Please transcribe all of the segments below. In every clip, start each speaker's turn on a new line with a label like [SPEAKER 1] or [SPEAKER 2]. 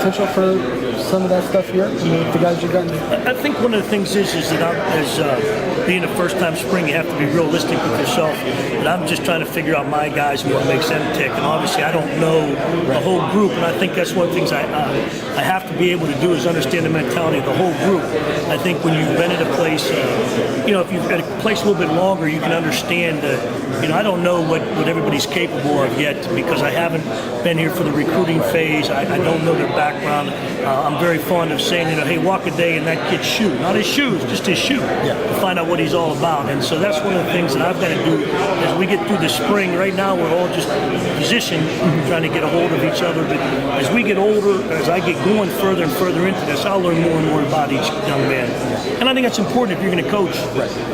[SPEAKER 1] potential for some of that stuff here? The guys you've gotten?
[SPEAKER 2] I think one of the things is that being a first-time spring, you have to be realistic with yourself. And I'm just trying to figure out my guys and what makes them tick. And obviously, I don't know the whole group. And I think that's one of the things I have to be able to do is understand the mentality of the whole group. I think when you've been at a place, if you've been at a place a little bit longer, you can understand I don't know what everybody's capable of yet because I haven't been here for the recruiting phase. I don't know their background. I'm very fond of saying, hey, walk a day in that kid's shoe. Not his shoes, just his shoe. Yeah. To find out what he's all about. And so that's one of the things that I've got to do as we get through the spring. Right now, we're all just positioned, trying to get a hold of each other. But as we get older, as I get going further and further into this, I'll learn more and more about each young man. And I think that's important if you're going to coach,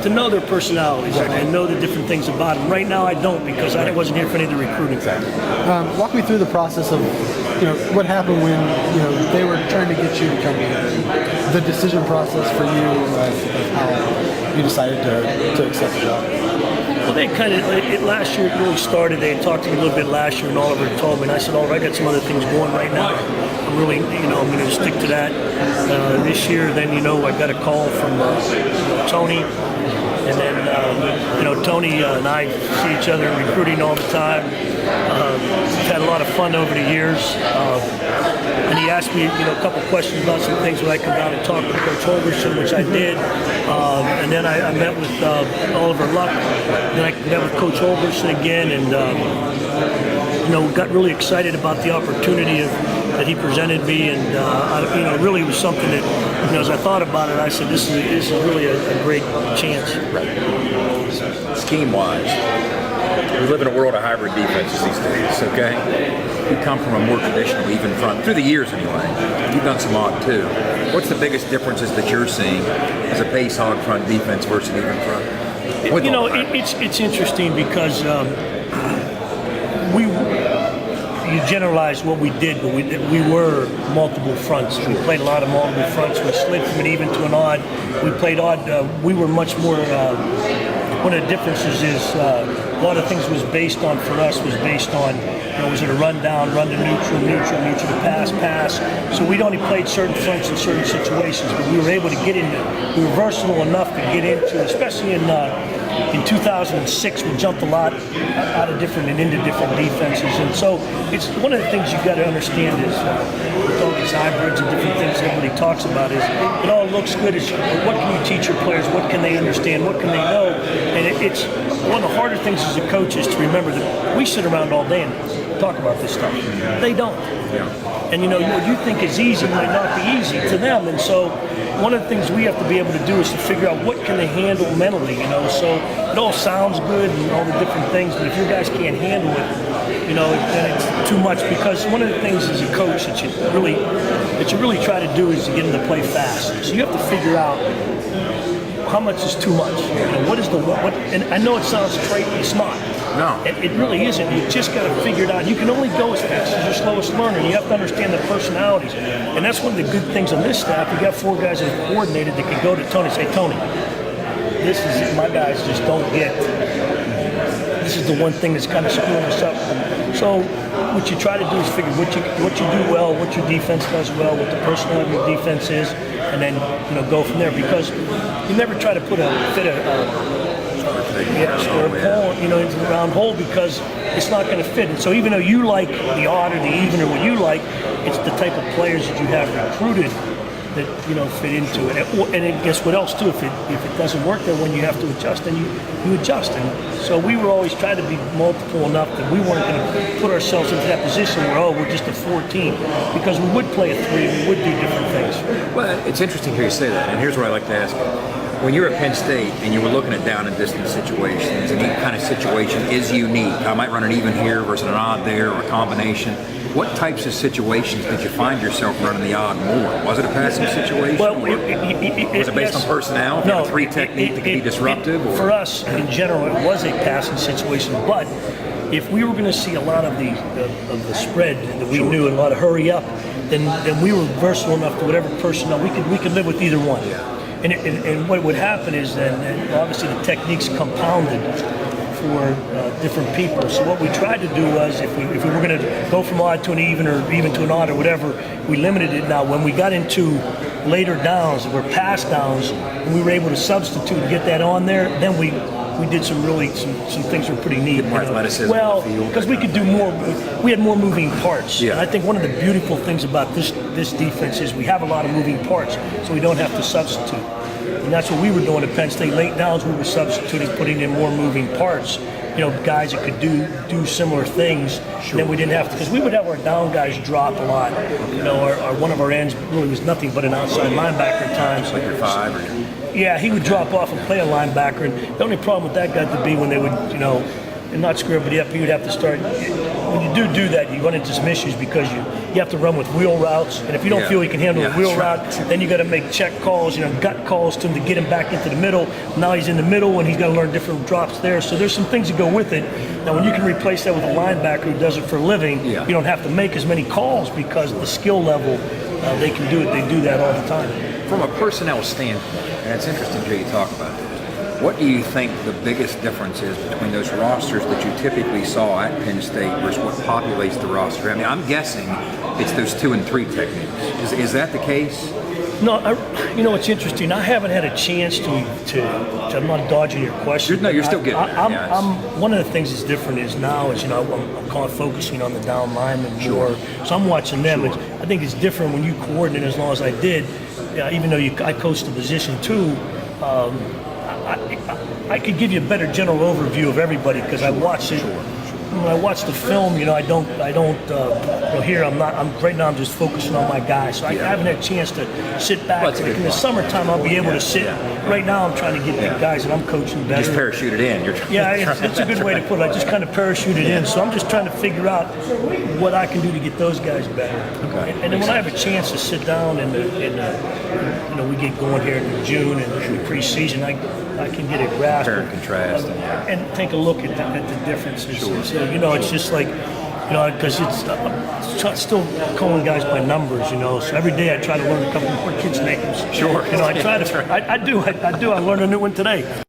[SPEAKER 2] to know their personalities and know the different things about them. Right now, I don't because I wasn't here for any of the recruiting.
[SPEAKER 1] Walk me through the process of what happened when they were trying to get you to come here. The decision process for you of how you decided to accept the job.
[SPEAKER 2] Well, they kind of last year it really started. They had talked to me a little bit last year, and Oliver told me, and I said, "Oliver, I got some other things going right now. I'm really, I'm going to stick to that." This year, then I got a call from Tony. And then, Tony and I see each other in recruiting all the time. We've had a lot of fun over the years. And he asked me, a couple questions about some things when I come down and talk with Coach Holgerson, which I did. And then I met with Oliver Luck. Then I met with Coach Holgerson again, and got really excited about the opportunity that he presented me, and really was something that, as I thought about it, I said, this is really a great chance.
[SPEAKER 3] Right. Scheme-wise, we live in a world of hybrid defenses these days, okay? You come from a more traditional even front, through the years anyway. You've done some odd too. What's the biggest differences that you're seeing as a base hog front defense versus an even front?
[SPEAKER 2] It's interesting because you generalize what we did, but we were multiple fronts. We played a lot of multiple fronts. We slid from an even to an odd. We played odd. We were much more. One of the differences is a lot of things was based on for us was based on was it a run down, run to neutral, neutral to pass. So we'd only played certain fronts in certain situations, but we were able to get into. We were versatile enough to get into, especially in 2006, we jumped a lot out of different and into different defenses, and so it's one of the things you've got to understand is with all these hybrids and different things everybody talks about is it all looks good. It's what can you teach your players? What can they understand? What can they know? And it's one of the harder things as a coach is to remember that we sit around all day and talk about this stuff. They don't. And what you think is easy might not be easy to them, and so one of the things we have to be able to do is to figure out what can they handle mentally, so it all sounds good and all the different things, but if your guys can't handle it, then it's too much, because one of the things as a coach that you really try to do is to get them to play fast. So you have to figure out how much is too much. What is what? And I know it sounds trite, but it's not.
[SPEAKER 3] No.
[SPEAKER 2] It really isn't. You just got to figure it out. You can only go as fast as your slowest learner. You have to understand the personalities. And that's one of the good things on this staff. We got 4 guys that are coordinated that can go to Tony and say, Tony, this is it. My guys just don't get. This is the one thing that's kind of screwing us up. So what you try to do is figure what you do well, what your defense does well, what the personality of your defense is, and then go from there. Because you never try to fit a pole, into the round hole, because it's not going to fit. And so even though you like the odd or the even or what you like, it's the type of players that you have recruited that fit into it. And then guess what else too? If it doesn't work, then when you have to adjust, then you adjust. And so we were always trying to be multiple enough that we weren't going to put ourselves into that position where we're just a 14, because we would play a 3, we would do different things.
[SPEAKER 3] Well, it's interesting to hear you say that, and here's what I like to ask you. When you're at Penn State and you were looking at down and distance situations, and each kind of situation is unique. I might run an even here versus an odd there, or a combination. What types of situations did you find yourself running the odd more? Was it a passing situation?
[SPEAKER 2] Well,
[SPEAKER 3] was it based on personnel?
[SPEAKER 2] No,
[SPEAKER 3] 3 technique that can be disruptive?
[SPEAKER 2] For us, in general, it was a passing situation. But if we were going to see a lot of the spread that we knew and a lot of hurry up, then we were versatile enough to whatever personnel we could live with either one.
[SPEAKER 3] Yeah.
[SPEAKER 2] And what would happen is then obviously the techniques compounded for different people. So what we tried to do was, if we were going to go from odd to an even or even to an odd or whatever, we limited it. Now, when we got into later downs, or pass downs, and we were able to substitute and get that on there, then we did some things that were pretty neat.
[SPEAKER 3] More athleticism.
[SPEAKER 2] Well, because we could do more. We had more moving parts.
[SPEAKER 3] Yeah.
[SPEAKER 2] And I think one of the beautiful things about this defense is we have a lot of moving parts, so we don't have to substitute. And that's what we were doing at Penn State. Late downs, we were substituting, putting in more moving parts. Guys that could do similar things. Sure. Then we didn't have to, because we would have our down guys drop a lot. Our one of our ends really was nothing but an outside linebacker at times.
[SPEAKER 3] Like your 5 or
[SPEAKER 2] yeah, he would drop off and play a linebacker. And the only problem with that got to be when they would, and not screw everybody up, you would have to start. When you do that, you run into some issues because you have to run with wheel routes, and if you don't feel you can handle a wheel route, then you got to make check calls, gut calls to him to get him back into the middle. Now he's in the middle, and he's got to learn different drops there. So there's some things that go with it. Now, when you can replace that with a linebacker who does it for a living, you don't have to make as many calls because the skill level, they can do it. They do that all the time.
[SPEAKER 3] From a personnel standpoint, and it's interesting, Jay, you talk about this. What do you think the biggest difference is between those rosters that you typically saw at Penn State versus what populates the roster? I mean, I'm guessing it's those 2 and 3 techniques. Is that the case?
[SPEAKER 2] No, it's interesting. I haven't had a chance to I'm not dodging your question.
[SPEAKER 3] No, you're still getting it.
[SPEAKER 2] I'm one of the things that's different is now is, I'm kind of focusing on the down linemen more. So I'm watching them.
[SPEAKER 3] Sure.
[SPEAKER 2] I think it's different when you coordinate as long as I did, even though I coached the position too. I could give you a better general overview of everybody because I watched it. When I watch the film, I don't. Here right now. I'm just focusing on my guys, so I haven't had a chance to sit back. Like in the summertime, I'll be able to sit. Right now, I'm trying to get the guys that I'm coaching better.
[SPEAKER 3] Just parachute it in.
[SPEAKER 2] It's a good way to put it. I just kind of parachute it in. So I'm just trying to figure out what I can do to get those guys better.
[SPEAKER 3] Okay.
[SPEAKER 2] And then when I have a chance to sit down and we get going here in June and in the preseason, I can get a grasp
[SPEAKER 3] Compare and contrast
[SPEAKER 2] and take a look at the differences.
[SPEAKER 3] Sure.
[SPEAKER 2] So it's just like, because it's still calling guys by numbers, So every day I try to learn a couple more kids' names.
[SPEAKER 3] Sure.
[SPEAKER 2] I try to. I do. I learned a new one today.